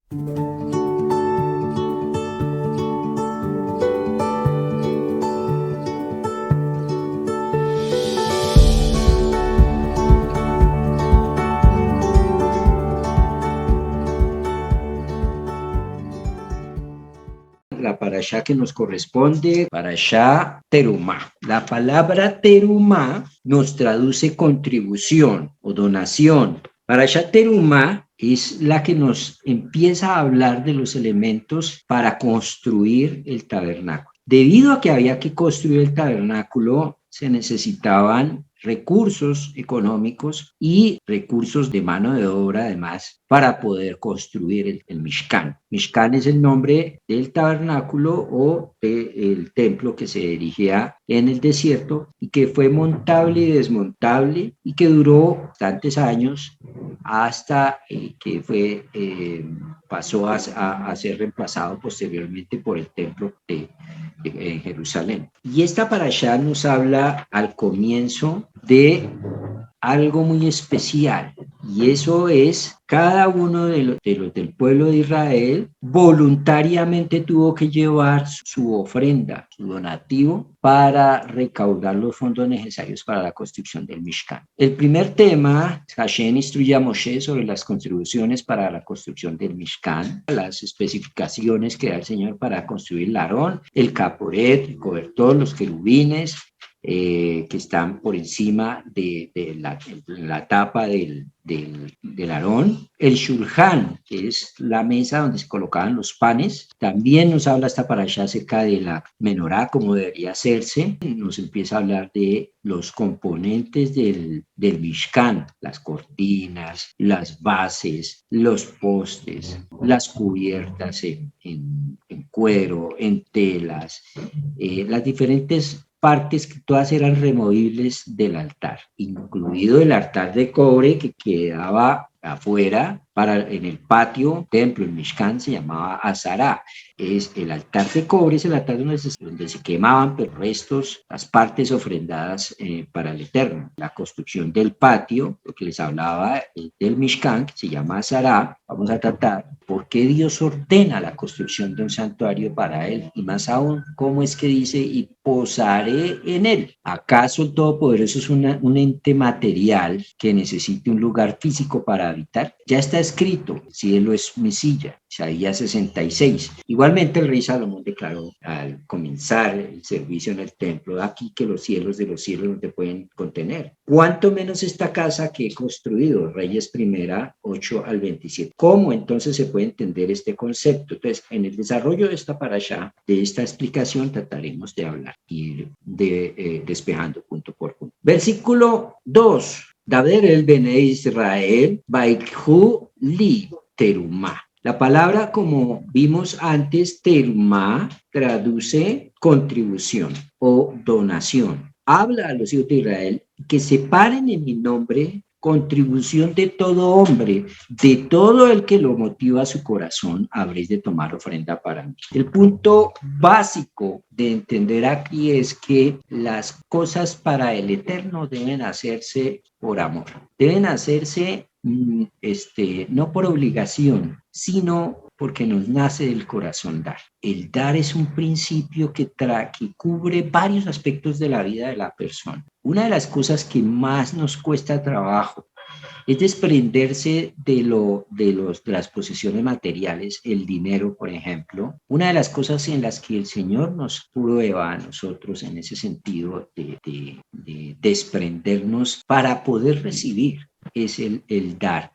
La parashá que nos corresponde, parashá Terumá. La palabra Terumá nos traduce contribución o donación. Parashá Terumá es la que nos empieza a hablar de los elementos para construir el tabernáculo. Debido a que había que construir el tabernáculo, se necesitaban recursos económicos y recursos de mano de obra además para poder construir el Mishkan. Mishkan es el nombre del tabernáculo o del templo que se erigía en el desierto y que fue montable y desmontable y que duró bastantes años hasta que pasó a ser reemplazado posteriormente por el templo en Jerusalén. Y esta parashá nos habla al comienzo de algo muy especial, y eso es cada uno de los del pueblo de Israel voluntariamente tuvo que llevar su ofrenda, su donativo, para recaudar los fondos necesarios para la construcción del Mishkan. El primer tema, Hashem instruye a Moshe sobre las contribuciones para la construcción del Mishkan, las especificaciones que da el Señor para construir el Arón, el caporet, el cobertor, los querubines, que están por encima de la tapa del Arón, el shulchan, que es la mesa donde se colocaban los panes. También nos habla esta parashá acerca de la menorá, cómo debería hacerse. Nos empieza a hablar de los componentes del Mishkan, las cortinas, las bases, los postes, las cubiertas en cuero, en telas, las diferentes partes que todas eran removibles del altar, incluido el altar de cobre que quedaba afuera en el patio, templo, el Mishkan, se llamaba Azará. Es el altar de cobre, es el altar donde se quemaban los restos, las partes ofrendadas para el Eterno. La construcción del patio, lo que les hablaba del Mishkan, que se llama Azará. Vamos a tratar por qué Dios ordena la construcción de un santuario para él, y más aún, cómo es que dice, y posaré en él. ¿Acaso el Todopoderoso es un ente material que necesite un lugar físico para habitar? Ya está escrito, el cielo es mi silla, Isaías 66. Igualmente el rey Salomón declaró al comenzar el servicio en el templo, aquí que los cielos de los cielos no te pueden contener. ¿Cuánto menos esta casa que he construido? Reyes Primera 8 al 27. ¿Cómo entonces se puede entender este concepto? Entonces, en el desarrollo de esta parashá, de esta explicación, trataremos de hablar y despejando punto por punto. Versículo 2. Daber el Bene Israel, Baikhu li terumá. La palabra, como vimos antes, terumá, traduce contribución o donación. Habla a los hijos de Israel que separen en mi nombre contribución de todo hombre, de todo el que lo motiva a su corazón, habréis de tomar ofrenda para mí. El punto básico de entender aquí es que las cosas para el Eterno deben hacerse por amor, deben hacerse no por obligación, sino porque nos nace del corazón dar. El dar es un principio que cubre varios aspectos de la vida de la persona. Una de las cosas que más nos cuesta trabajo es desprenderse de las posesiones materiales, el dinero, por ejemplo. Una de las cosas en las que el Señor nos prueba a nosotros en ese sentido de desprendernos para poder recibir es el dar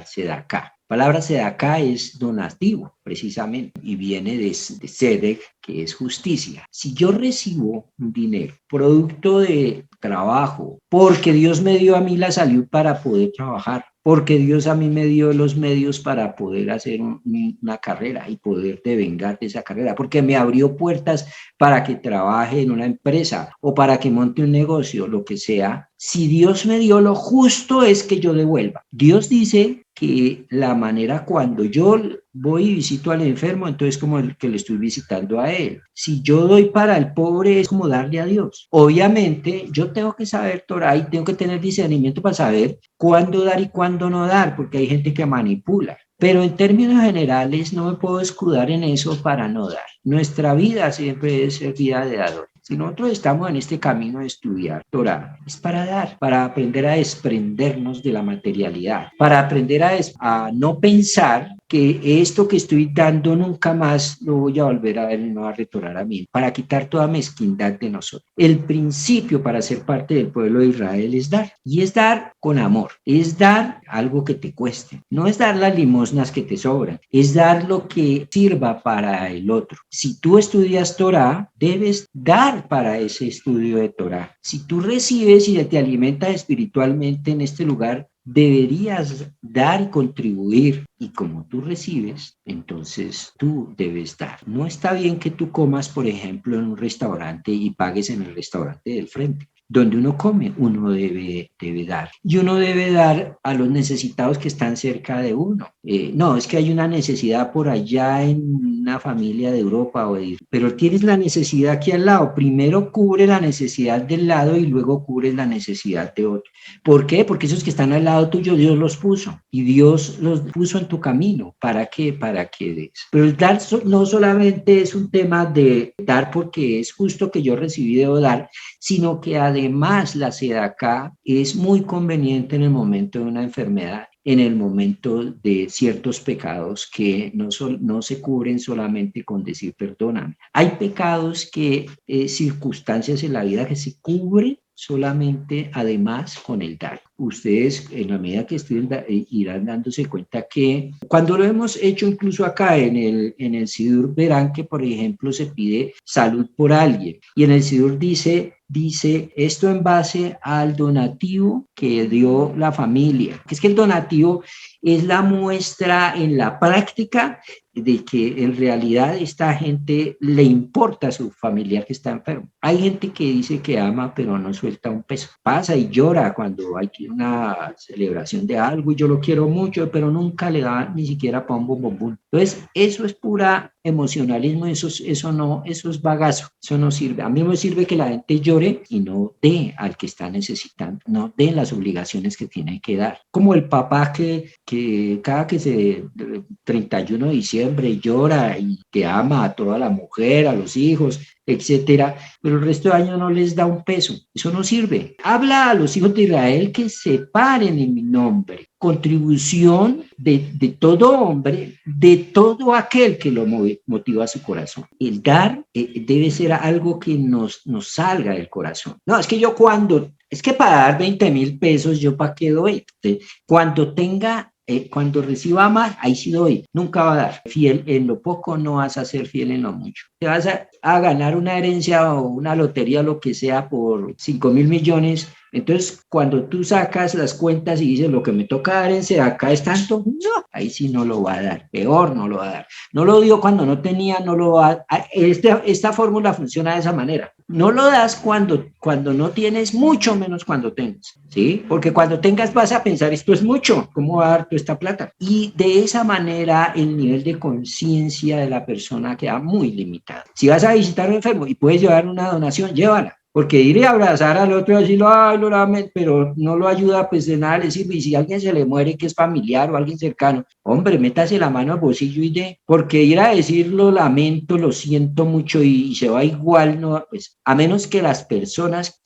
sedaká. La palabra sedaká es donativo, precisamente, y viene de sedek, que es justicia. Si yo recibo un dinero, producto de trabajo, porque Dios me dio a mí la salud para poder trabajar, porque Dios a mí me dio los medios para poder hacer una carrera y poder devengar de esa carrera, porque me abrió puertas para que trabaje en una empresa o para que monte un negocio, lo que sea. Si Dios me dio lo justo es que yo devuelva. Dios dice que la manera cuando yo voy y visito al enfermo, entonces como el que le estoy visitando a él. Si yo doy para el pobre es como darle a Dios. Obviamente yo tengo que saber Torah y tengo que tener discernimiento para saber cuándo dar y cuándo no dar, porque hay gente que manipula. Pero en términos generales no me puedo escudar en eso para no dar. Nuestra vida siempre es vida de dador. Si nosotros estamos en este camino de estudiar Torah, es para dar, para aprender a desprendernos de la materialidad, para aprender a no pensar que esto que estoy dando nunca más lo voy a volver a ver y no va a retornar a mí, para quitar toda mezquindad de nosotros. El principio para ser parte del pueblo de Israel es dar, y es dar con amor, es dar algo que te cueste, no es dar las limosnas que te sobran, es dar lo que sirva para el otro. Si tú estudias Torah, debes dar para ese estudio de Torah. Si tú recibes y te alimentas espiritualmente en este lugar, deberías dar y contribuir. Y como tú recibes, entonces tú debes dar. No está bien que tú comas, por ejemplo, en un restaurante y pagues en el restaurante del frente. Donde uno come, uno debe dar. Y uno debe dar a los necesitados que están cerca de uno. No, es que hay una necesidad por allá en una familia de Europa, pero tienes la necesidad aquí al lado. Primero cubre la necesidad del lado y luego cubre la necesidad de otro. ¿Por qué? Porque esos que están al lado tuyo, Dios los puso. Y Dios los puso en tu camino. ¿Para qué? Para que des. Pero el dar no solamente es un tema de dar porque es justo que yo recibí, debo dar, sino que además la sedacá es muy conveniente en el momento de una enfermedad, en el momento de ciertos pecados que no se cubren solamente con decir perdóname. Hay pecados que, circunstancias en la vida que se cubren solamente además con el dar. Ustedes en la medida que estén irán dándose cuenta que cuando lo hemos hecho incluso acá en el Sidur verán que por ejemplo se pide salud por alguien y en el Sidur dice esto en base al donativo que dio la familia. Es que el donativo es la muestra en la práctica de que en realidad esta gente le importa a su familiar que está enfermo. Hay gente que dice que ama pero no suelta un peso. Pasa y llora cuando hay una celebración de algo y yo lo quiero mucho, pero nunca le da ni siquiera pa' un bombón. Entonces, eso es pura emocionalismo, eso es bagazo, eso no sirve. A mí me sirve que la gente llore y no dé al que está necesitando, no dé las obligaciones que tiene que dar. Como el papá que cada que se 31 de diciembre llora y que ama a toda la mujer, a los hijos, etcétera, pero el resto del año no les da un peso. Eso no sirve. Habla a los hijos de Israel que se paren en mi nombre. Contribución de todo hombre, de todo aquel que lo motiva a su corazón. El dar debe ser algo que nos salga del corazón. No, es que es que para dar 20,000 pesos, ¿yo para qué doy? Cuando reciba más, ahí sí doy. Nunca va a dar. Fiel en lo poco, no vas a ser fiel en lo mucho. Te vas a ganar una herencia o una lotería, lo que sea, por 5,000 millones. Entonces, cuando tú sacas las cuentas y dices, lo que me toca dar en Sedacá es tanto, no, ahí sí no lo va a dar. Peor no lo va a dar. No lo dio cuando no tenía, no lo va a... Esta fórmula funciona de esa manera. No lo das cuando no tienes, mucho menos cuando tengas, ¿sí? Porque cuando tengas vas a pensar, esto es mucho, ¿cómo va a dar toda esta plata? Y de esa manera el nivel de conciencia de la persona queda muy limitado. Si vas a visitar a un enfermo y puedes llevar una donación, llévala. Porque ir a abrazar al otro y decirlo, ay, lo lamento, pero no lo ayuda, pues de nada le sirve. Y si alguien se le muere que es familiar o alguien cercano, hombre, métase la mano al bolsillo y porque ir a decir lo lamento, lo siento mucho y se va igual, no, pues a menos que las personas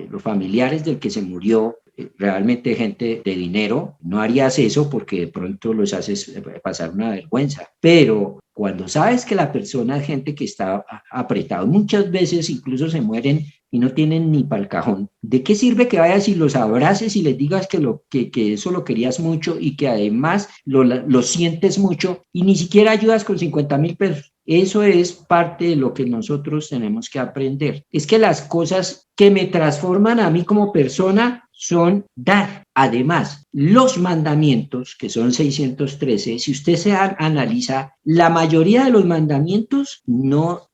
los familiares del que se murió, realmente gente de dinero, no harías eso porque de pronto los haces pasar una vergüenza. Pero cuando sabes que la persona es gente que está apretado, muchas veces incluso se mueren y no tienen ni para el cajón. ¿De qué sirve que vayas y los abraces y les digas que eso lo querías mucho y que además lo sientes mucho y ni siquiera ayudas con 50,000 pesos? Eso es parte de lo que nosotros tenemos que aprender. Es que las cosas que me transforman a mí como persona son dar. Además, los mandamientos, que son 613, si usted se analiza, la mayoría de los mandamientos no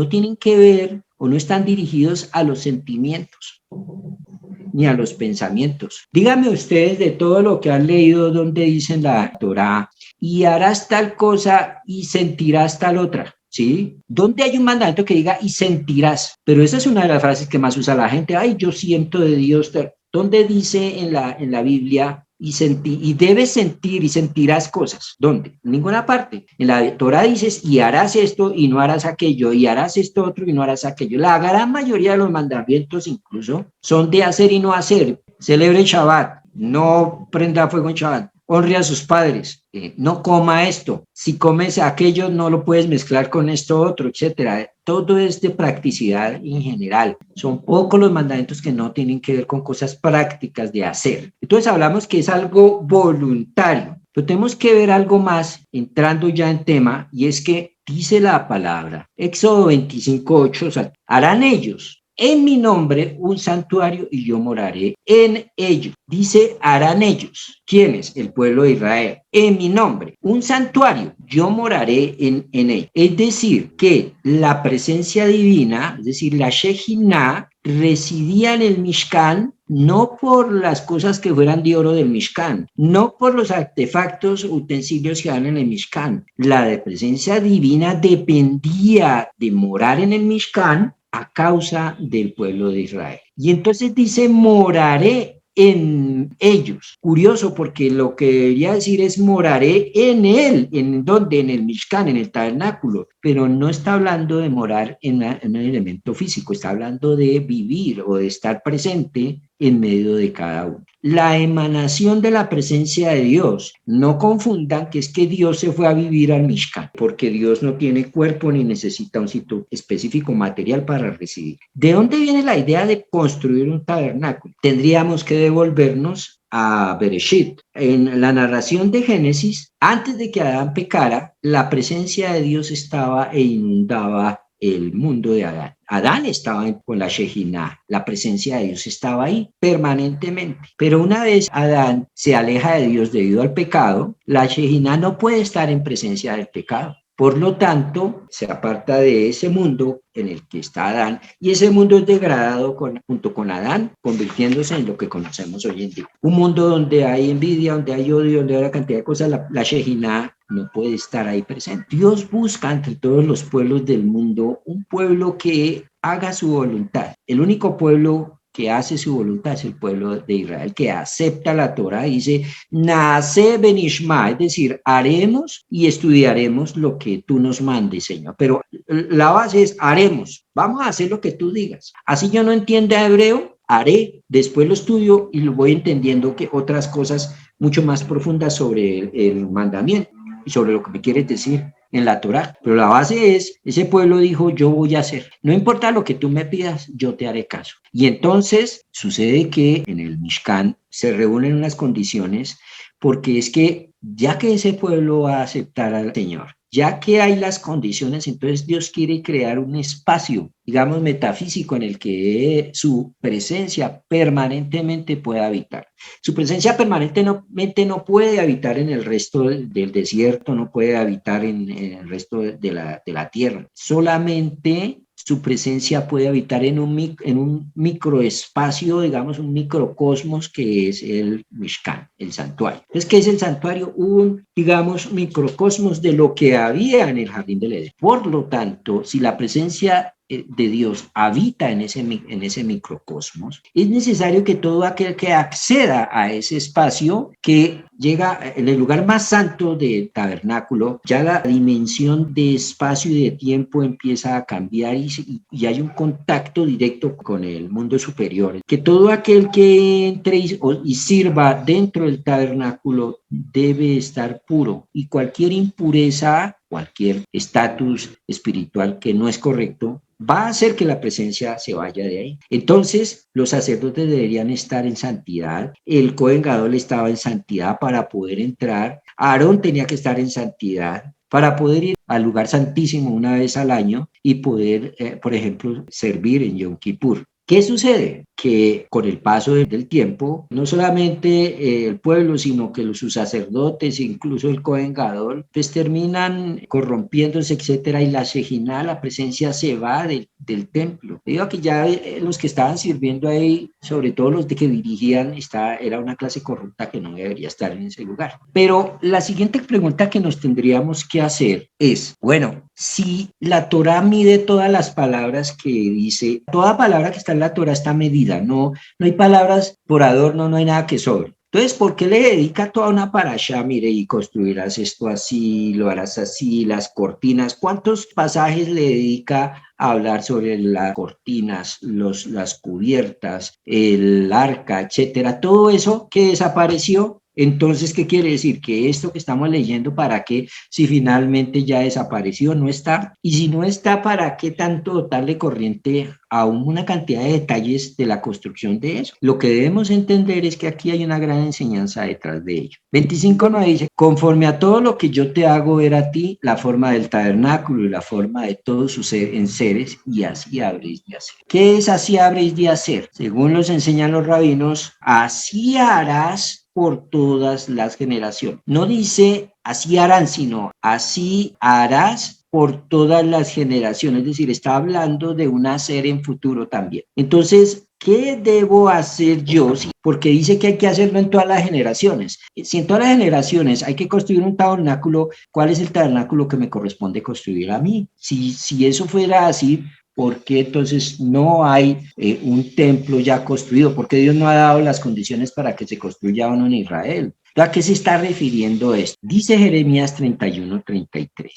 tienen que ver o no están dirigidos a los sentimientos ni a los pensamientos. Díganme ustedes de todo lo que han leído donde dicen la Torá, y harás tal cosa y sentirás tal otra. ¿Sí? ¿Dónde hay un mandamiento que diga y sentirás? Pero esa es una de las frases que más usa la gente. Ay, yo siento de Dios. ¿Dónde dice en la Biblia y debes sentir y sentirás cosas. ¿Dónde? En ninguna parte. En la Torá dices y harás esto y no harás aquello, y harás esto otro y no harás aquello. La gran mayoría de los mandamientos incluso son de hacer y no hacer. Celebre Shabbat, no prenda fuego en Shabbat. Honre a sus padres, no coma esto, si comes aquello no lo puedes mezclar con esto otro, etcétera. Todo es de practicidad en general. Son pocos los mandamientos que no tienen que ver con cosas prácticas de hacer. Entonces hablamos que es algo voluntario. Pero tenemos que ver algo más entrando ya en tema, y es que dice la palabra, Éxodo 25:8, o sea, harán ellos en mi nombre un santuario y yo moraré en ellos. Dice, harán ellos. ¿Quiénes? El pueblo de Israel. En mi nombre, un santuario, yo moraré en ellos. Es decir, que la presencia divina, es decir, la Shejinah, residía en el Mishkan, no por las cosas que fueran de oro del Mishkan, no por los artefactos, utensilios que dan en el Mishkan. La presencia divina dependía de morar en el Mishkan a causa del pueblo de Israel. Y entonces dice, moraré en ellos. Curioso, porque lo que debería decir es moraré en él. ¿En dónde? En el Mishkan, en el tabernáculo. Pero no está hablando de morar en un elemento físico, está hablando de vivir o de estar presente en medio de cada uno. La emanación de la presencia de Dios, no confundan que es que Dios se fue a vivir al Mishkan, porque Dios no tiene cuerpo ni necesita un sitio específico material para residir. ¿De dónde viene la idea de construir un tabernáculo? Tendríamos que devolvernos a Bereshit. En la narración de Génesis, antes de que Adán pecara, la presencia de Dios estaba e inundaba el mundo de Adán. Adán estaba con la Shejinah, la presencia de Dios estaba ahí permanentemente. Pero una vez Adán se aleja de Dios debido al pecado, la Shejinah no puede estar en presencia del pecado. Por lo tanto, se aparta de ese mundo en el que está Adán, y ese mundo es degradado junto con Adán, convirtiéndose en lo que conocemos hoy en día. Un mundo donde hay envidia, donde hay odio, donde hay una cantidad de cosas, la Shejinah no puede estar ahí presente. Dios busca entre todos los pueblos del mundo un pueblo que haga su voluntad. El único pueblo que hace su voluntad es el pueblo de Israel, que acepta la Torah y dice, nace benishma, es decir, haremos y estudiaremos lo que tú nos mandes, Señor. Pero la base es, haremos, vamos a hacer lo que tú digas. Así yo no entienda hebreo, haré, después lo estudio y lo voy entendiendo que otras cosas mucho más profundas sobre el mandamiento y sobre lo que me quieres decir en la Torá. Pero la base es, ese pueblo dijo, yo voy a hacer, no importa lo que tú me pidas, yo te haré caso. Y entonces sucede que en el Mishkan se reúnen unas condiciones, porque es que ya que ese pueblo va a aceptar al Señor, ya que hay las condiciones, entonces Dios quiere crear un espacio, digamos, metafísico en el que su presencia permanentemente pueda habitar. Su presencia permanentemente no puede habitar en el resto del desierto, no puede habitar en el resto de la tierra. Solamente su presencia puede habitar en un microespacio, digamos, un microcosmos que es el Mishkan, el santuario. Entonces, ¿qué es el santuario? Un, digamos, microcosmos de lo que había en el jardín del Edén. Por lo tanto, si la presencia de Dios habita en ese microcosmos, es necesario que todo aquel que acceda a ese espacio, que llega en el lugar más santo del tabernáculo, ya la dimensión de espacio y de tiempo empieza a cambiar y hay un contacto directo con el mundo superior. Que todo aquel que entre y sirva dentro del tabernáculo debe estar puro, y cualquier impureza, cualquier estatus espiritual que no es correcto, va a hacer que la presencia se vaya de ahí. Entonces, los sacerdotes deberían estar en santidad. El Cohen Gadol estaba en santidad para poder entrar. Aarón tenía que estar en santidad para poder ir al lugar santísimo una vez al año y poder, por ejemplo, servir en Yom Kippur. ¿Qué sucede? Que con el paso del tiempo, no solamente el pueblo, sino que sus sacerdotes, incluso el Cohen Gadol, pues terminan corrompiéndose, etcétera, y la Shejinah, la presencia, se va del templo. Digo que ya los que estaban sirviendo ahí, sobre todo los que dirigían, era una clase corrupta que no debería estar en ese lugar. Pero la siguiente pregunta que nos tendríamos que hacer es, bueno, si la Torá mide todas las palabras que dice, toda palabra que está en la Torá está medida, no hay palabras por adorno, no hay nada que sobre. Entonces, ¿por qué le dedica toda una parashá? Mire, y construirás esto así, lo harás así, las cortinas. ¿Cuántos pasajes le dedica a hablar sobre las cortinas, las cubiertas, el arca, etcétera? Todo eso que desapareció. Entonces, ¿qué quiere decir? Que esto que estamos leyendo, ¿para qué? Si finalmente ya desapareció, no está. Y si no está, ¿para qué tanto darle corriente a una cantidad de detalles de la construcción de eso? Lo que debemos entender es que aquí hay una gran enseñanza detrás de ello. 25 nos dice, conforme a todo lo que yo te hago ver a ti, la forma del tabernáculo y la forma de todos sus enseres, y así habréis de hacer. ¿Qué es así habréis de hacer? Según los enseñan los rabinos, así harás por todas las generaciones. No dice así harán, sino así harás por todas las generaciones. Es decir, está hablando de un hacer en futuro también. Entonces, ¿qué debo hacer yo? Porque dice que hay que hacerlo en todas las generaciones. Si en todas las generaciones hay que construir un tabernáculo, ¿cuál es el tabernáculo que me corresponde construir a mí? Si eso fuera así, ¿por qué entonces no hay un templo ya construido? ¿Por qué Dios no ha dado las condiciones para que se construya uno en Israel? ¿A qué se está refiriendo esto? Dice Jeremías 31:33.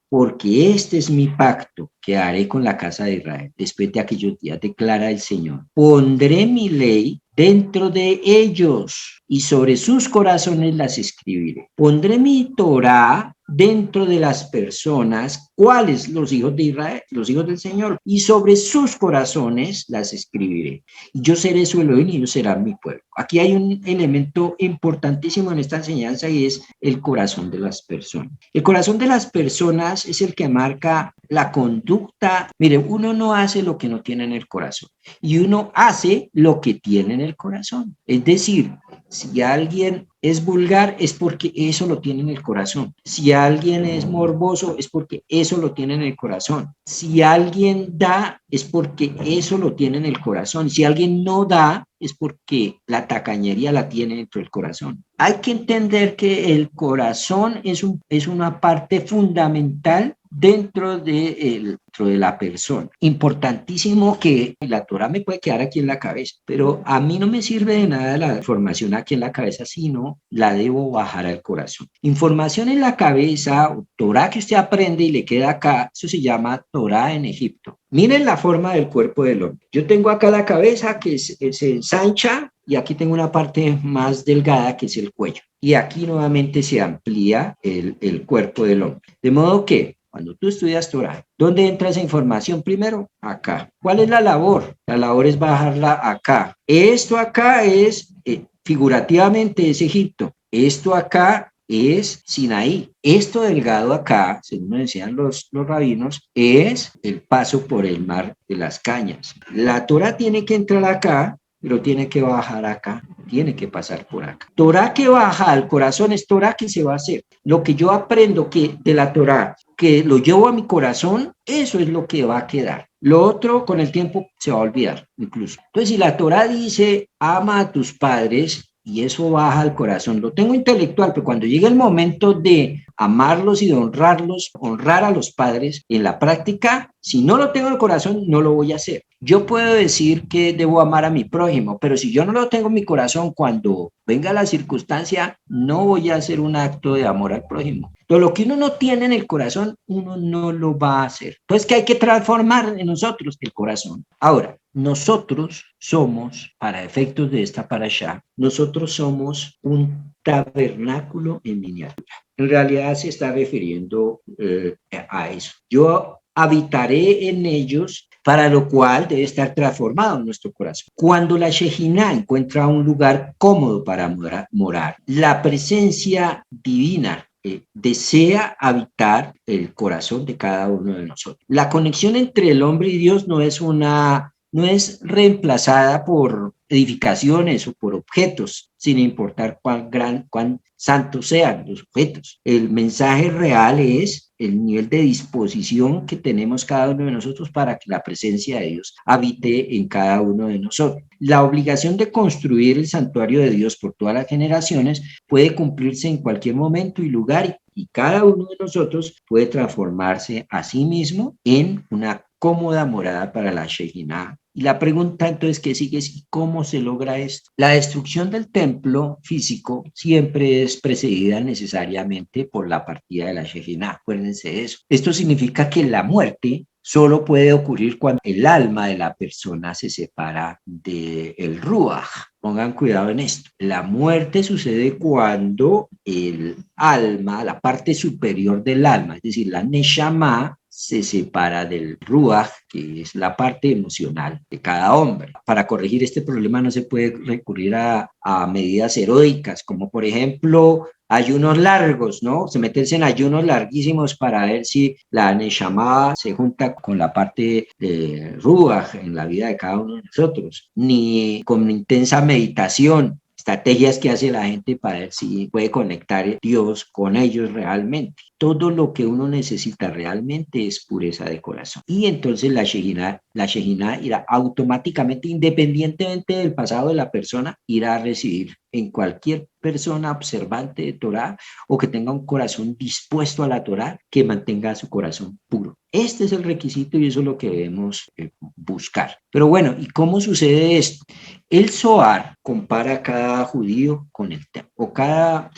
Porque este es mi pacto que haré con la casa de Israel. Después de aquellos días, declara el Señor. Pondré mi ley dentro de ellos y sobre sus corazones las escribiré. Pondré mi Torá dentro de las personas, ¿cuáles? Los hijos de Israel, los hijos del Señor, y sobre sus corazones las escribiré. Y yo seré su Elohim y ellos serán mi pueblo. Aquí hay un elemento importantísimo en esta enseñanza y es el corazón de las personas. El corazón de las personas es el que marca la conducta. Mire, uno no hace lo que no tiene en el corazón y uno hace lo que tiene en el corazón. Es decir, si alguien es vulgar es porque eso lo tiene en el corazón. Si alguien es morboso es porque eso lo tiene en el corazón. Si alguien da es porque eso lo tiene en el corazón. Si alguien no da es porque la tacañería la tiene dentro del corazón. Hay que entender que el corazón es una parte fundamental dentro de la persona. Importantísimo que la Torah me puede quedar aquí en la cabeza, pero a mí no me sirve de nada la información aquí en la cabeza, sino la debo bajar al corazón. Información en la cabeza, Torah que usted aprende y le queda acá, eso se llama Torah en Egipto. Miren la forma del cuerpo del hombre. Yo tengo acá la cabeza que se ensancha y aquí tengo una parte más delgada que es el cuello. Y aquí nuevamente se amplía el cuerpo del hombre. De modo que cuando tú estudias Torah, ¿dónde entra esa información? Primero, acá. ¿Cuál es la labor? La labor es bajarla acá. Esto acá es, figurativamente, es Egipto. Esto acá es Sinaí. Esto delgado acá, según nos decían los rabinos, es el paso por el mar de las cañas. La Torah tiene que entrar acá, pero tiene que bajar acá, tiene que pasar por acá. Torah que baja al corazón es Torah que se va a hacer. Lo que yo aprendo que de la Torah, que lo llevo a mi corazón, eso es lo que va a quedar. Lo otro con el tiempo se va a olvidar incluso. Entonces, si la Torah dice, ama a tus padres, y eso baja al corazón. Lo tengo intelectual, pero cuando llegue el momento de amarlos y de honrarlos, honrar a los padres, en la práctica, si no lo tengo en el corazón, no lo voy a hacer. Yo puedo decir que debo amar a mi prójimo, pero si yo no lo tengo en mi corazón, cuando venga la circunstancia, no voy a hacer un acto de amor al prójimo. Todo lo que uno no tiene en el corazón, uno no lo va a hacer. Entonces, ¿qué hay que transformar en nosotros? El corazón. Ahora, nosotros somos, para efectos de esta parashá, nosotros somos un tabernáculo en miniatura. En realidad se está refiriendo a eso. Yo habitaré en ellos, para lo cual debe estar transformado nuestro corazón. Cuando la Shejinah encuentra un lugar cómodo para morar, la presencia divina desea habitar el corazón de cada uno de nosotros. La conexión entre el hombre y Dios no es reemplazada por edificaciones o por objetos, sin importar cuán santos sean los objetos. El mensaje real es el nivel de disposición que tenemos cada uno de nosotros para que la presencia de Dios habite en cada uno de nosotros. La obligación de construir el santuario de Dios por todas las generaciones puede cumplirse en cualquier momento y lugar, y cada uno de nosotros puede transformarse a sí mismo en una cómoda morada para la Shejinah Y la pregunta entonces que sigue es, ¿y cómo se logra esto? La destrucción del templo físico siempre es precedida necesariamente por la partida de la Shejinah. Acuérdense de eso. Esto significa que la muerte solo puede ocurrir cuando el alma de la persona se separa del Ruach. Pongan cuidado en esto. La muerte sucede cuando el alma, la parte superior del alma, es decir, la Neshama, se separa del Ruach, que es la parte emocional de cada hombre. Para corregir este problema no se puede recurrir a medidas heroicas, como por ejemplo ayunos largos, ¿no? Se meterse en ayunos larguísimos para ver si la Neshama se junta con la parte de Ruach en la vida de cada uno de nosotros, ni con intensa meditación, estrategias que hace la gente para ver si puede conectar Dios con ellos realmente. Todo lo que uno necesita realmente es pureza de corazón. Y entonces la Shejinah irá automáticamente, independientemente del pasado de la persona, irá a residir en cualquier persona observante de Torah o que tenga un corazón dispuesto a la Torah, que mantenga su corazón puro. Este es el requisito y eso es lo que debemos buscar. Pero bueno, ¿y cómo sucede esto? El Zohar compara a cada judío con el templo, o cada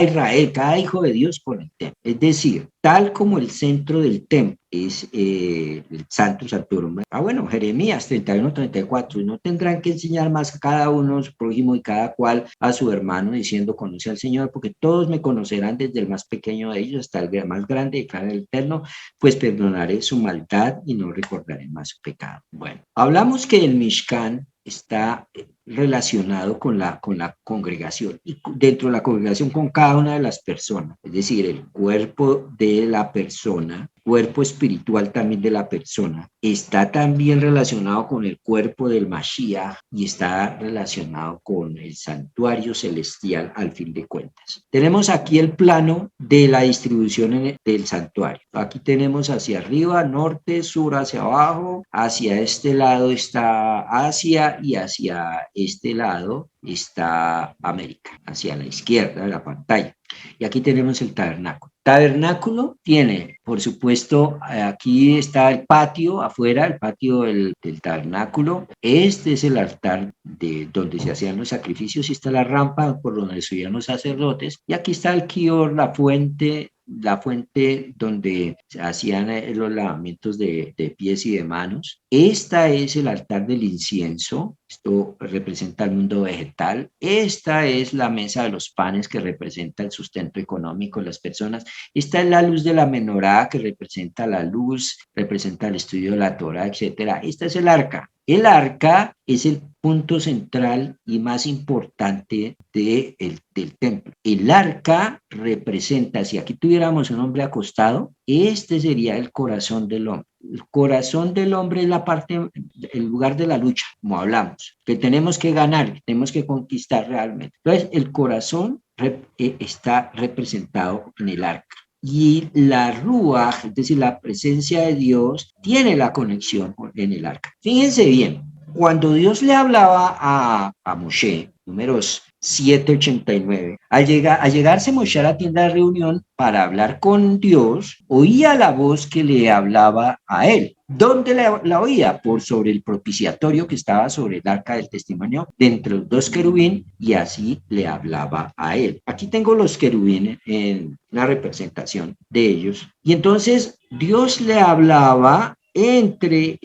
Israel, cada hijo de Dios con el templo. Es decir, tal como el centro del templo es el Santo Santorum. Jeremías 31-34, y no tendrán que enseñar más a cada uno, su prójimo y cada cual a su hermano, diciendo, conoce al Señor, porque todos me conocerán desde el más pequeño de ellos hasta el más grande, declara el Eterno, pues perdonaré su maldad y no recordaré más su pecado. Bueno, hablamos que el Mishkan está relacionado con la congregación y dentro de la congregación con cada una de las personas, es decir, el cuerpo de la persona, cuerpo espiritual también de la persona, está también relacionado con el cuerpo del Mashiach y está relacionado con el santuario celestial al fin de cuentas. Tenemos aquí el plano de la distribución del santuario. Aquí tenemos hacia arriba, norte, sur, hacia abajo, hacia este lado está Asia y hacia este lado está América, hacia la izquierda de la pantalla. Y aquí tenemos el tabernáculo. Tabernáculo tiene, por supuesto, aquí está el patio afuera, el patio del tabernáculo. Este es el altar de donde se hacían los sacrificios y está la rampa por donde subían los sacerdotes. Y aquí está el kior, la fuente donde se hacían los lavamientos de pies y de manos. Esta es el altar del incienso. Esto representa el mundo vegetal. Esta es la mesa de los panes que representa el sustento económico de las personas. Esta es la luz de la menorá que representa la luz, representa el estudio de la Torah, etc. Esta es el arca. El arca es el punto central y más importante del templo. El arca representa, si aquí tuviéramos un hombre acostado, este sería el corazón del hombre. El corazón del hombre es la parte, el lugar de la lucha, como hablamos, que tenemos que ganar, que tenemos que conquistar realmente. Entonces, el corazón está representado en el arca. Y la Ruach, es decir, la presencia de Dios, tiene la conexión en el arca. Fíjense bien, cuando Dios le hablaba a Moshe, números 7:89, al llegarse Moshe a la tienda de reunión para hablar con Dios, oía la voz que le hablaba a él. ¿Dónde la oía? Por sobre el propiciatorio que estaba sobre el arca del testimonio, de entre los dos querubín, y así le hablaba a él. Aquí tengo los querubines en la representación de ellos. Y entonces Dios le hablaba entre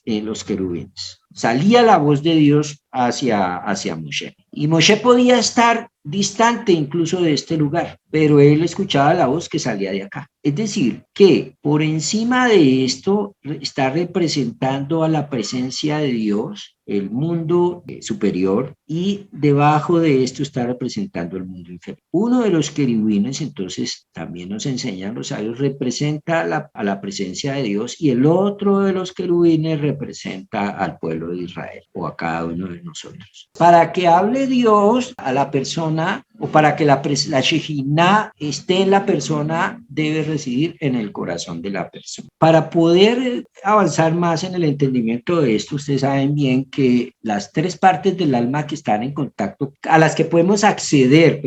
los querubines. Salía la voz de Dios hacia Moshe. Y Moshe podía estar distante incluso de este lugar, pero él escuchaba la voz que salía de acá. Es decir, que por encima de esto está representando a la presencia de Dios, el mundo superior, y debajo de esto está representando el mundo inferior. Uno de los querubines, entonces, también nos enseñan los sabios, representa a la presencia de Dios, y el otro de los querubines representa al pueblo de Israel o a cada uno de nosotros. Para que hable Dios a la persona, o para que la Shejinah esté en la persona, debe residir en el corazón de la persona. Para poder avanzar más en el entendimiento de esto, ustedes saben bien que las tres partes del alma que están en contacto, a las que podemos acceder,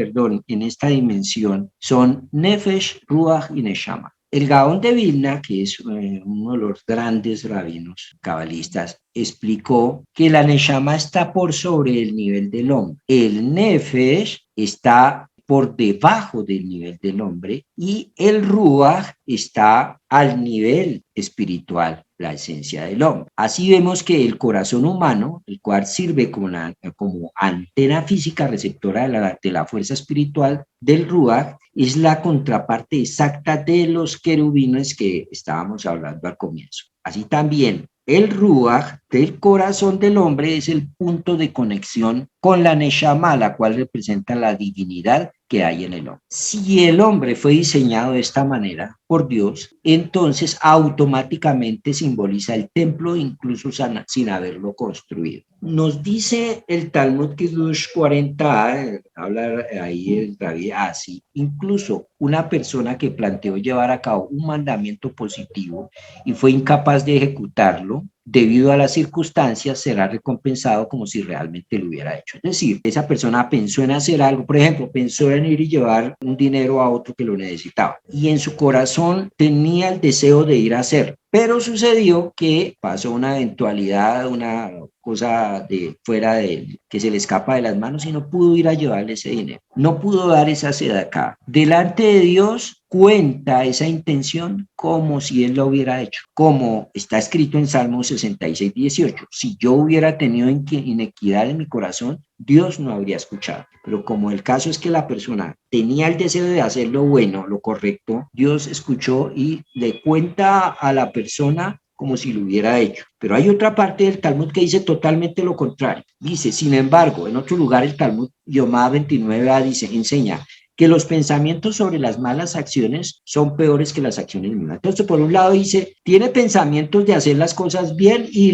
en esta dimensión, son Nefesh, Ruach y Neshama. El Gaón de Vilna, que es uno de los grandes rabinos cabalistas, explicó que la Neshama está por sobre el nivel del hombre. El Nefesh está por debajo del nivel del hombre y el Ruach está al nivel espiritual, la esencia del hombre. Así vemos que el corazón humano, el cual sirve como antena física receptora de la fuerza espiritual del Ruach, es la contraparte exacta de los querubines que estábamos hablando al comienzo. Así también el Ruach del corazón del hombre es el punto de conexión con la Neshama, la cual representa la divinidad que hay en el hombre. Si el hombre fue diseñado de esta manera por Dios, entonces automáticamente simboliza el templo incluso sin haberlo construido. Nos dice el Talmud Kiddush 40a, habla ahí el Rabbi Asi, incluso una persona que planteó llevar a cabo un mandamiento positivo y fue incapaz de ejecutarlo, debido a las circunstancias, será recompensado como si realmente lo hubiera hecho. Es decir, esa persona pensó en hacer algo, por ejemplo, pensó en ir y llevar un dinero a otro que lo necesitaba y en su corazón tenía el deseo de ir a hacerlo. Pero sucedió que pasó una eventualidad, una cosa de fuera de él, que se le escapa de las manos y no pudo ir a llevarle ese dinero. No pudo dar esa sedacá. Delante de Dios cuenta esa intención como si él lo hubiera hecho. Como está escrito en Salmo 66:18. Si yo hubiera tenido inequidad en mi corazón, Dios no habría escuchado. Pero como el caso es que la persona tenía el deseo de hacer lo bueno, lo correcto, Dios escuchó y le cuenta a la persona como si lo hubiera hecho. Pero hay otra parte del Talmud que dice totalmente lo contrario. Dice, sin embargo, en otro lugar el Talmud, Yomá 29a, dice, enseña que los pensamientos sobre las malas acciones son peores que las acciones mismas. Entonces, por un lado dice, tiene pensamientos de hacer las cosas bien y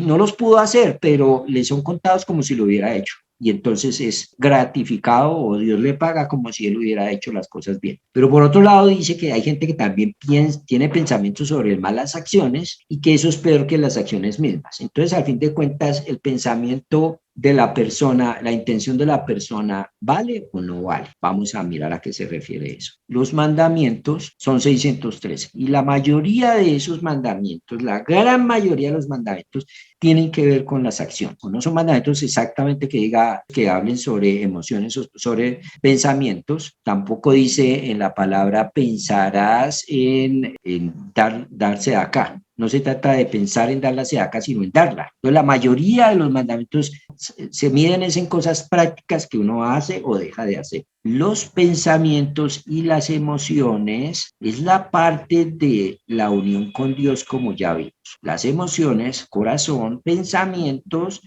no los pudo hacer, pero le son contados como si lo hubiera hecho. Y entonces es gratificado o Dios le paga como si él hubiera hecho las cosas bien. Pero por otro lado dice que hay gente que también tiene pensamientos sobre malas acciones y que eso es peor que las acciones mismas. Entonces, al fin de cuentas, el pensamiento de la persona, la intención de la persona, ¿vale o no vale? Vamos a mirar a qué se refiere eso. Los mandamientos son 613 y la mayoría de esos mandamientos, la gran mayoría de los mandamientos tienen que ver con las acciones. No son mandamientos exactamente que hablen sobre emociones o sobre pensamientos. Tampoco dice en la palabra pensarás en darse acá. No se trata de pensar en dar la sedaca, sino en darla. Entonces, la mayoría de los mandamientos se miden en cosas prácticas que uno hace o deja de hacer. Los pensamientos y las emociones es la parte de la unión con Dios, como ya vimos. Las emociones, corazón, pensamientos,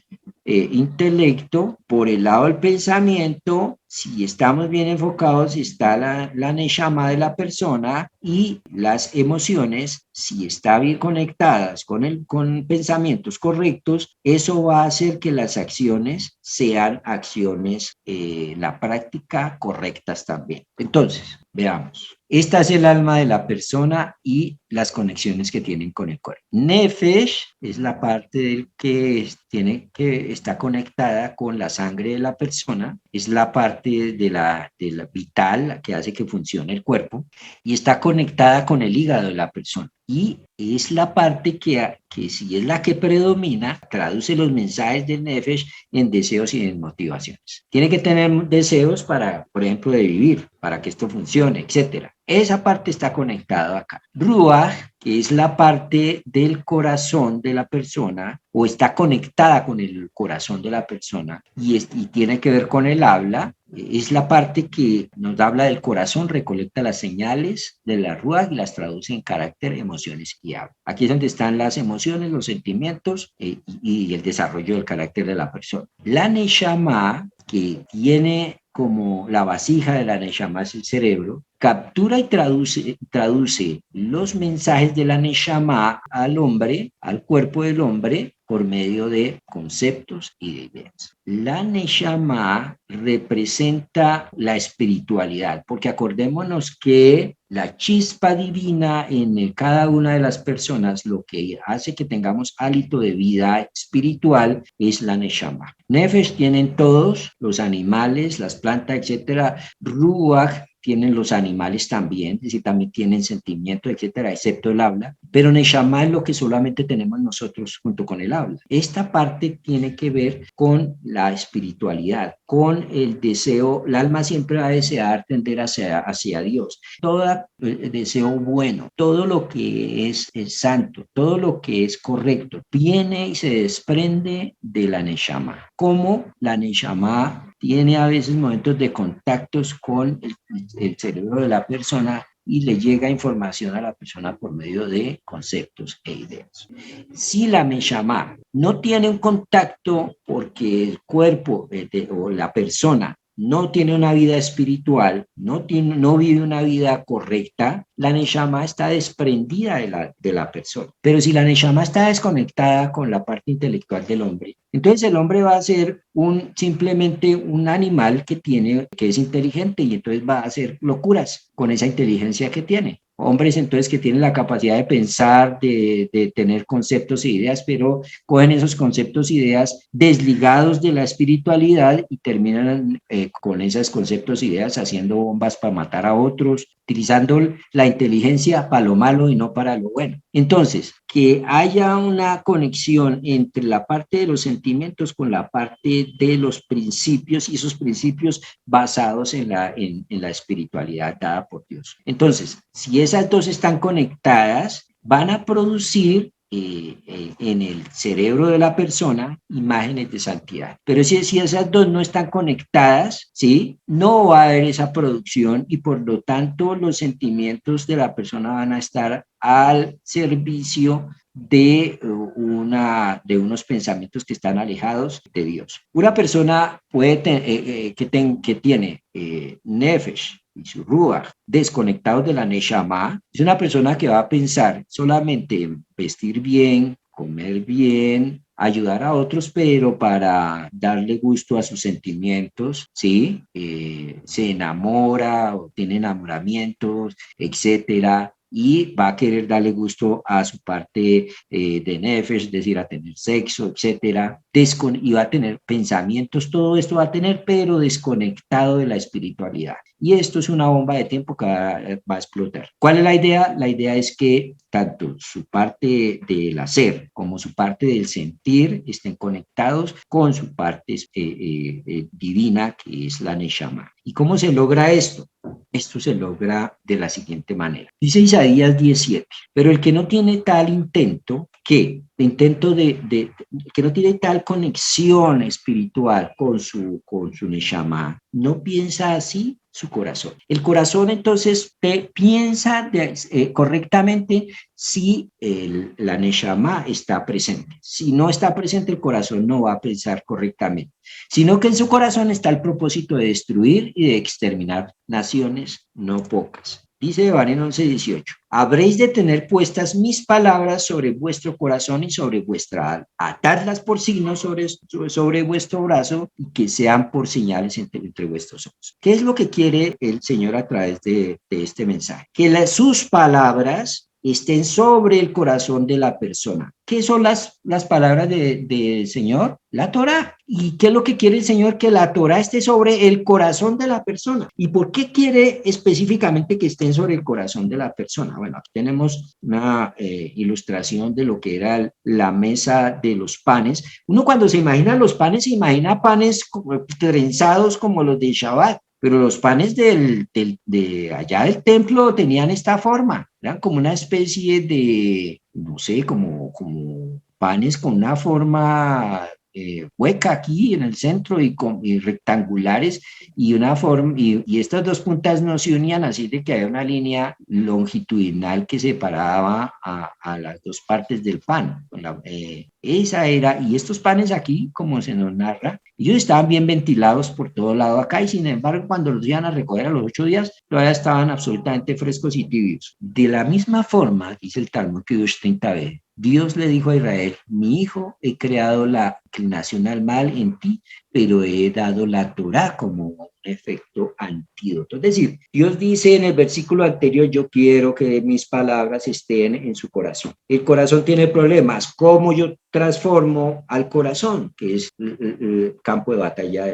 intelecto. Por el lado del pensamiento, si estamos bien enfocados, está la neshama de la persona, y las emociones, si están bien conectadas con pensamientos correctos, eso va a hacer que las acciones sean acciones, la práctica, correctas también. Entonces, veamos. Esta es el alma de la persona y las conexiones que tienen con el cuerpo. Nefesh es la parte del que está conectada con la sangre de la persona, es la parte de la vital que hace que funcione el cuerpo y está conectada con el hígado de la persona. Y es la parte que si es la que predomina, traduce los mensajes del Nefesh en deseos y en motivaciones. Tiene que tener deseos para, por ejemplo, de vivir, para que esto funcione, etcétera. Esa parte está conectada acá. Ruach, que es la parte del corazón de la persona, o está conectada con el corazón de la persona, y tiene que ver con el habla, es la parte que nos habla del corazón, recolecta las señales de la Ruach y las traduce en carácter, emociones y habla. Aquí es donde están las emociones, los sentimientos, y el desarrollo del carácter de la persona. La Neshama, que tiene como la vasija de la Neshama es el cerebro, captura y traduce los mensajes de la Neshama al hombre, al cuerpo del hombre, por medio de conceptos y de ideas. La Neshama representa la espiritualidad, porque acordémonos que la chispa divina en cada una de las personas, lo que hace que tengamos hálito de vida espiritual, es la Neshama. Nefesh tienen todos, los animales, las plantas, etcétera. Ruach tienen los animales también, es decir, también tienen sentimientos, etcétera, excepto el habla, pero Neshama es lo que solamente tenemos nosotros junto con el habla. Esta parte tiene que ver con la espiritualidad, con el deseo. El alma siempre va a desear tender hacia Dios. Todo deseo bueno, todo lo que es santo, todo lo que es correcto, viene y se desprende de la Neshama. Como la Neshama tiene a veces momentos de contactos con el cerebro de la persona y le llega información a la persona por medio de conceptos e ideas. Si la Neshama no tiene un contacto porque el cuerpo o la persona no tiene una vida espiritual, no vive una vida correcta, la Neshama está desprendida de la persona. Pero si la Neshama está desconectada con la parte intelectual del hombre, entonces el hombre va a ser simplemente un animal que es inteligente y entonces va a hacer locuras con esa inteligencia que tiene. Hombres entonces que tienen la capacidad de pensar, de tener conceptos e ideas, pero cogen esos conceptos e ideas desligados de la espiritualidad y terminan con esos conceptos e ideas haciendo bombas para matar a otros, utilizando la inteligencia para lo malo y no para lo bueno. Entonces, que haya una conexión entre la parte de los sentimientos con la parte de los principios y esos principios basados en la espiritualidad dada por Dios. Entonces, si esas dos están conectadas, van a producir en el cerebro de la persona imágenes de santidad. Pero si esas dos no están conectadas, ¿sí? No va a haber esa producción y por lo tanto los sentimientos de la persona van a estar al servicio de unos pensamientos que están alejados de Dios. Una persona que tiene nefesh y su ruach desconectados de la neshama, es una persona que va a pensar solamente en vestir bien, comer bien, ayudar a otros, pero para darle gusto a sus sentimientos, ¿sí? Se enamora o tiene enamoramientos, etcétera, y va a querer darle gusto a su parte de nefesh, es decir, a tener sexo, etcétera, y va a tener pensamientos, todo esto va a tener, pero desconectado de la espiritualidad. Y esto es una bomba de tiempo que va a explotar. ¿Cuál es la idea? La idea es que tanto su parte del hacer como su parte del sentir estén conectados con su parte divina, que es la neshama. ¿Y cómo se logra esto? Esto se logra de la siguiente manera. Dice Isaías 17, pero el que no tiene tal intento, que no tiene tal conexión espiritual con su neshama, no piensa así su corazón. El corazón entonces piensa correctamente si la neshama está presente. Si no está presente, el corazón no va a pensar correctamente, sino que en su corazón está el propósito de destruir y de exterminar naciones, no pocas. Dice Devarim 11:18, habréis de tener puestas mis palabras sobre vuestro corazón y sobre vuestra alma, atadlas por signos sobre vuestro brazo y que sean por señales entre vuestros ojos. ¿Qué es lo que quiere el Señor a través de este mensaje? Que sus palabras estén sobre el corazón de la persona. ¿Qué son las palabras del Señor? La Torá. ¿Y qué es lo que quiere el Señor? Que la Torá esté sobre el corazón de la persona. ¿Y por qué quiere específicamente que estén sobre el corazón de la persona? Bueno, aquí tenemos una ilustración de lo que era la mesa de los panes. Uno cuando se imagina los panes, se imagina panes trenzados como los de Shabbat. Pero los panes de allá del templo tenían esta forma, eran como una especie de, no sé, como panes con una forma hueca aquí en el centro y rectangulares y una forma, y estas dos puntas no se unían, así de que había una línea longitudinal que separaba a las dos partes del pan. Esa era, y estos panes aquí, como se nos narra, ellos estaban bien ventilados por todo lado acá y sin embargo cuando los iban a recoger a los 8 días todavía estaban absolutamente frescos y tibios. De la misma forma, dice el Talmud Kiddush 30b, Dios le dijo a Israel, mi hijo, he creado la inclinación al mal en ti, pero he dado la Torá como un efecto antídoto. Es decir, Dios dice en el versículo anterior, yo quiero que mis palabras estén en su corazón. El corazón tiene problemas. ¿Cómo yo transformo al corazón, que es el campo de batalla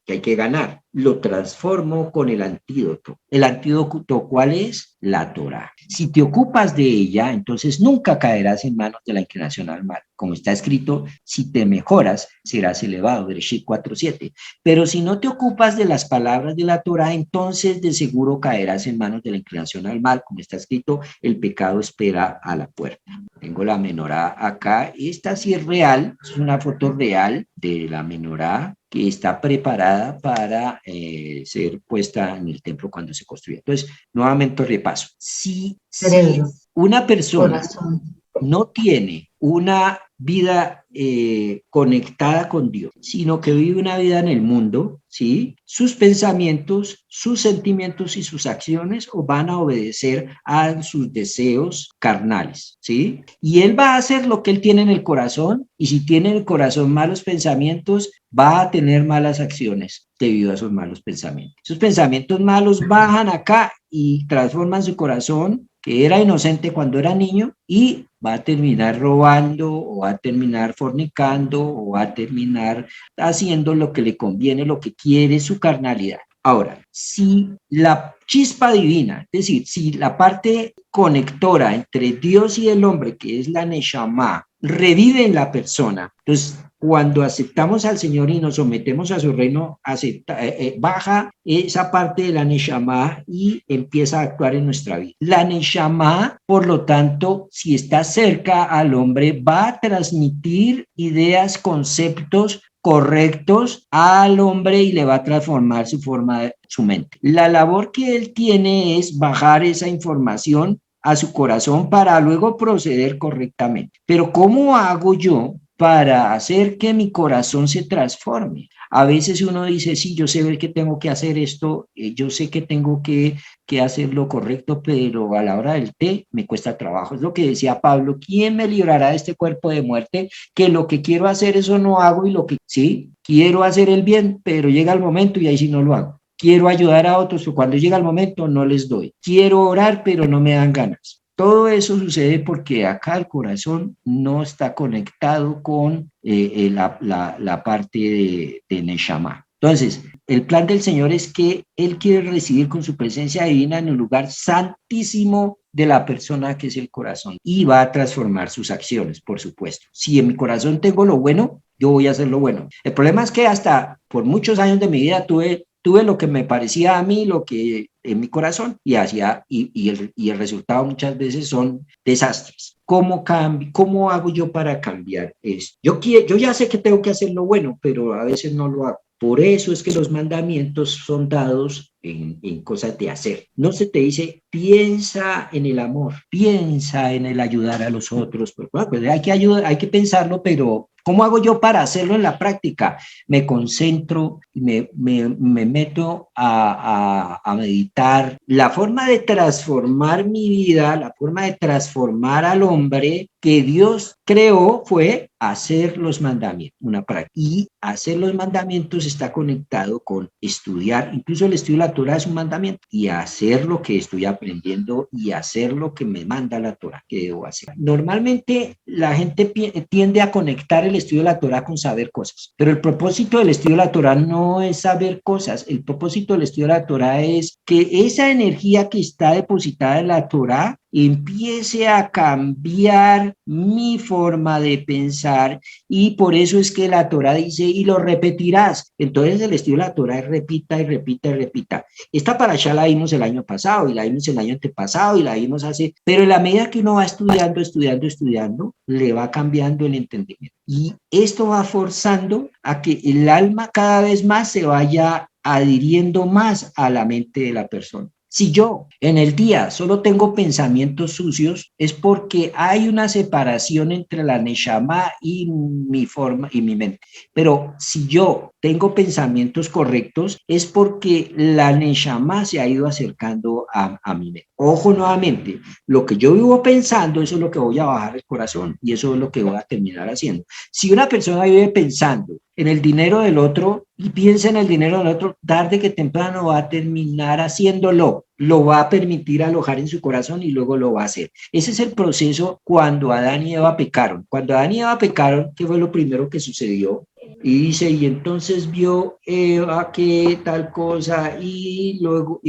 que hay que ganar. Lo transformo con el antídoto. ¿El antídoto cuál es? La Torá. Si te ocupas de ella, entonces nunca caerás en manos de la inclinación al mal. Como está escrito, si te mejoras, serás elevado. Bereshit 4:7. Pero si no te ocupas de las palabras de la Torá, entonces de seguro caerás en manos de la inclinación al mal. Como está escrito, el pecado espera a la puerta. Tengo la menorá acá. Esta sí es real, es una foto real de la menorá que está preparada para ser puesta en el templo cuando se construye. Entonces, nuevamente repaso. Si Cerebro, una persona corazón. no tiene una vida conectada con Dios, sino que vive una vida en el mundo, ¿sí? Sus pensamientos, sus sentimientos y sus acciones van a obedecer a sus deseos carnales, ¿sí? Y él va a hacer lo que él tiene en el corazón, y si tiene en el corazón malos pensamientos, va a tener malas acciones debido a esos malos pensamientos. Esos pensamientos malos bajan acá y transforman su corazón, que era inocente cuando era niño, y va a terminar robando, o va a terminar fornicando, o va a terminar haciendo lo que le conviene, lo que quiere su carnalidad. Ahora, si la chispa divina, es decir, si la parte conectora entre Dios y el hombre, que es la Neshama, revive en la persona, entonces cuando aceptamos al Señor y nos sometemos a su reino, baja esa parte de la Neshama y empieza a actuar en nuestra vida. La Neshama, por lo tanto, si está cerca al hombre, va a transmitir ideas, conceptos correctos al hombre y le va a transformar su mente. La labor que él tiene es bajar esa información a su corazón para luego proceder correctamente. Pero ¿cómo hago yo para hacer que mi corazón se transforme? A veces uno dice, sí, yo sé que tengo que hacer esto, yo sé que tengo que hacer lo correcto, pero a la hora del té me cuesta trabajo. Es lo que decía Pablo, ¿quién me librará de este cuerpo de muerte? Que lo que quiero hacer, eso no hago, y lo que sí, quiero hacer el bien, pero llega el momento y ahí sí no lo hago. Quiero ayudar a otros, pero cuando llega el momento no les doy. Quiero orar, pero no me dan ganas. Todo eso sucede porque acá el corazón no está conectado con la parte de Neshama. Entonces, el plan del Señor es que Él quiere recibir con su presencia divina en el lugar santísimo de la persona, que es el corazón, y va a transformar sus acciones, por supuesto. Si en mi corazón tengo lo bueno, yo voy a hacer lo bueno. El problema es que hasta por muchos años de mi vida tuve lo que me parecía a mí, lo que en mi corazón, y el resultado muchas veces son desastres. ¿Cómo hago yo para cambiar esto? Yo ya sé que tengo que hacer lo bueno, pero a veces no lo hago. Por eso es que los mandamientos son dados en cosas de hacer. No se te dice, piensa en el amor, piensa en el ayudar a los otros. Pues, bueno, pues hay que pensarlo, pero ¿cómo hago yo para hacerlo en la práctica? Me concentro, me meto a meditar. La forma de transformar mi vida, la forma de transformar al hombre que Dios creó fue hacer los mandamientos, una práctica. Y hacer los mandamientos está conectado con estudiar, incluso el estudio de la Torah es un mandamiento, y hacer lo que estoy aprendiendo y hacer lo que me manda la Torah que debo hacer. Normalmente la gente tiende a conectar el estudio de la Torah con saber cosas, pero el propósito del estudio de la Torah no es saber cosas, el propósito del estudio de la Torah es que esa energía que está depositada en la Torah empiece a cambiar mi forma de pensar, y por eso es que la Torah dice, y lo repetirás. Entonces el estudio de la Torah es repita y repita y repita. Esta parashá la vimos el año pasado, y la vimos el año antepasado, y la vimos hace, pero en la medida que uno va estudiando, le va cambiando el entendimiento. Y esto va forzando a que el alma cada vez más se vaya adhiriendo más a la mente de la persona. Si yo en el día solo tengo pensamientos sucios, es porque hay una separación entre la neshama y mi forma y mi mente. Pero si yo tengo pensamientos correctos, es porque la neshama se ha ido acercando a mi mente. Ojo nuevamente, lo que yo vivo pensando, eso es lo que voy a bajar el corazón, y eso es lo que voy a terminar haciendo. Si una persona vive pensando en el dinero del otro y piensa en el dinero del otro, tarde que temprano va a terminar haciéndolo, lo va a permitir alojar en su corazón y luego lo va a hacer. Ese es el proceso cuando Adán y Eva pecaron. Cuando Adán y Eva pecaron, ¿qué fue lo primero que sucedió? Y dice, y entonces vio Eva que tal cosa y luego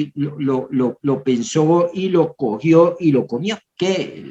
lo pensó y lo cogió y lo comió, que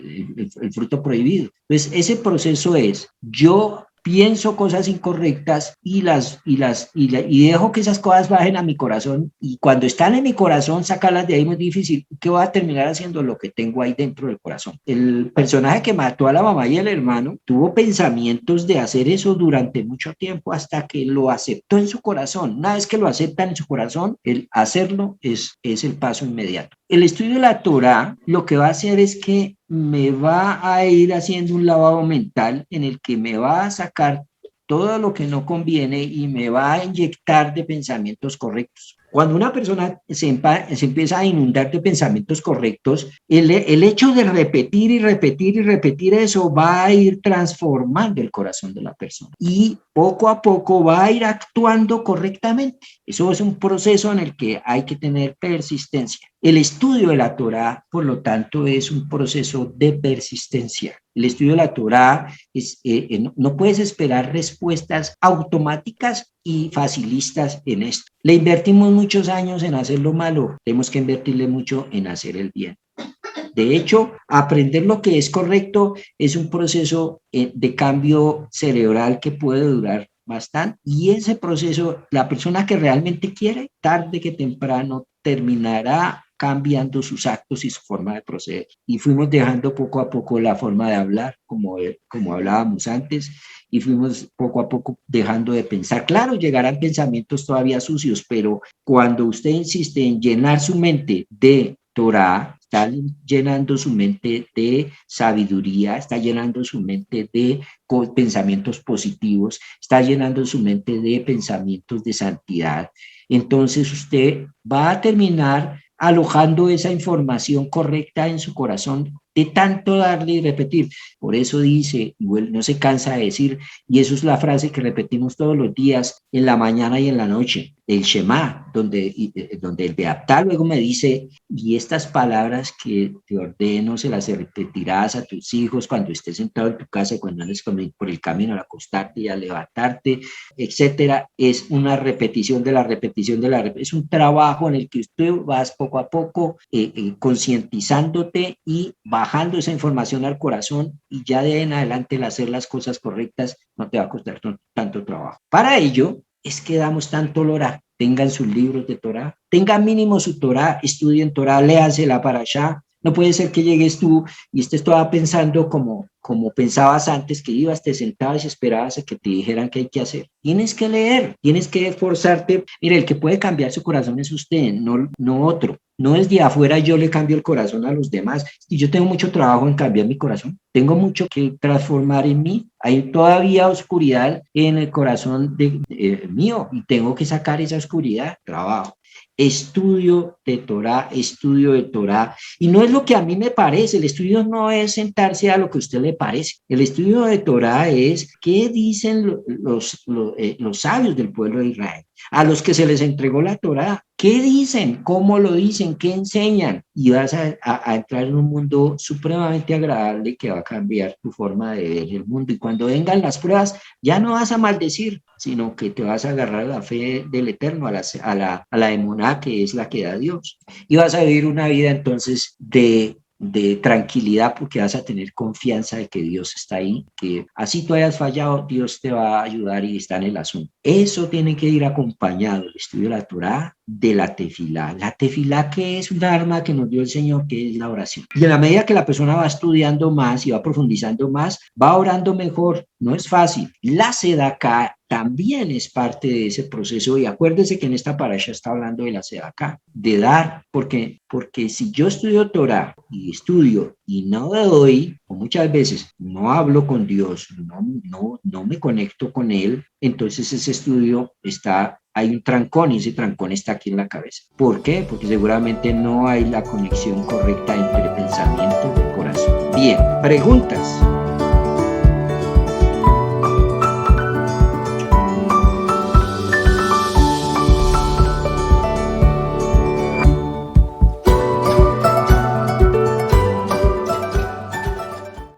el fruto prohibido. Entonces, ese proceso es, yo pienso cosas incorrectas y dejo que esas cosas bajen a mi corazón y cuando están en mi corazón sacarlas de ahí es muy difícil. ¿Qué voy a terminar haciendo? Lo que tengo ahí dentro del corazón. El personaje que mató a la mamá y el hermano tuvo pensamientos de hacer eso durante mucho tiempo hasta que lo aceptó en su corazón. Una vez que lo aceptan en su corazón, el hacerlo es el paso inmediato. El estudio de la Torá lo que va a hacer es que me va a ir haciendo un lavado mental en el que me va a sacar todo lo que no conviene y me va a inyectar de pensamientos correctos. Cuando una persona se empieza a inundar de pensamientos correctos, el hecho de repetir y repetir y repetir eso va a ir transformando el corazón de la persona y poco a poco va a ir actuando correctamente. Eso es un proceso en el que hay que tener persistencia. El estudio de la Torá, por lo tanto, es un proceso de persistencia. El estudio de la Torá no puedes esperar respuestas automáticas y facilistas en esto. Le invertimos muchos años en hacer lo malo, tenemos que invertirle mucho en hacer el bien. De hecho, aprender lo que es correcto es un proceso de cambio cerebral que puede durar bastante y ese proceso, la persona que realmente quiere, tarde que temprano terminará cambiando sus actos y su forma de proceder. Y fuimos dejando poco a poco la forma de hablar, como hablábamos antes, y fuimos poco a poco dejando de pensar. Claro, llegarán pensamientos todavía sucios, pero cuando usted insiste en llenar su mente de Torah, está llenando su mente de sabiduría, está llenando su mente de pensamientos positivos, está llenando su mente de pensamientos de santidad. Entonces usted va a terminar alojando esa información correcta en su corazón de tanto darle y repetir. Por eso dice, no se cansa de decir, y eso es la frase que repetimos todos los días, en la mañana y en la noche, el Shema, donde el Beatá luego me dice, y estas palabras que te ordeno se las repetirás a tus hijos cuando estés sentado en tu casa, cuando andes por el camino al acostarte y al levantarte, etcétera. Es una repetición de la repetición de la repetición. Es un trabajo en el que usted vas poco a poco concientizándote y bajando esa información al corazón y ya de en adelante el hacer las cosas correctas no te va a costar tanto trabajo. Para ello es que damos tanto Torah. Tengan sus libros de Torah, tengan mínimo su Torah, estudien Torah, léanse la Parashá. No puede ser que llegues tú y estés toda pensando como pensabas antes, que ibas, te sentabas y esperabas a que te dijeran qué hay que hacer. Tienes que leer, tienes que esforzarte. Mire, el que puede cambiar su corazón es usted, no otro. No es de afuera yo le cambio el corazón a los demás. Y yo tengo mucho trabajo en cambiar mi corazón. Tengo mucho que transformar en mí. Hay todavía oscuridad en el corazón mío y tengo que sacar esa oscuridad. Trabajo. Estudio de Torah. Y no es lo que a mí me parece. El estudio no es sentarse a lo que a usted le parece. El estudio de Torah es qué dicen los sabios del pueblo de Israel, a los que se les entregó la Torah. ¿Qué dicen? ¿Cómo lo dicen? ¿Qué enseñan? Y vas a entrar en un mundo supremamente agradable que va a cambiar tu forma de ver el mundo. Y cuando vengan las pruebas, ya no vas a maldecir, sino que te vas a agarrar a la fe del Eterno, a la emuná, que es la que da Dios. Y vas a vivir una vida entonces de tranquilidad porque vas a tener confianza de que Dios está ahí, que así tú hayas fallado, Dios te va a ayudar y está en el asunto. Eso tiene que ir acompañado, el estudio de la Torá, de la tefilá. La tefilá, que es un arma que nos dio el Señor, que es la oración. Y en la medida que la persona va estudiando más y va profundizando más, va orando mejor. No es fácil. La sedaká también es parte de ese proceso y acuérdese que en esta parasha está hablando de la sedaká, de dar, porque si yo estudio Torah y estudio y no doy, o muchas veces no hablo con Dios, no me conecto con Él, entonces ese estudio hay un trancón y ese trancón está aquí en la cabeza. ¿Por qué? Porque seguramente no hay la conexión correcta entre pensamiento y corazón. Bien, preguntas.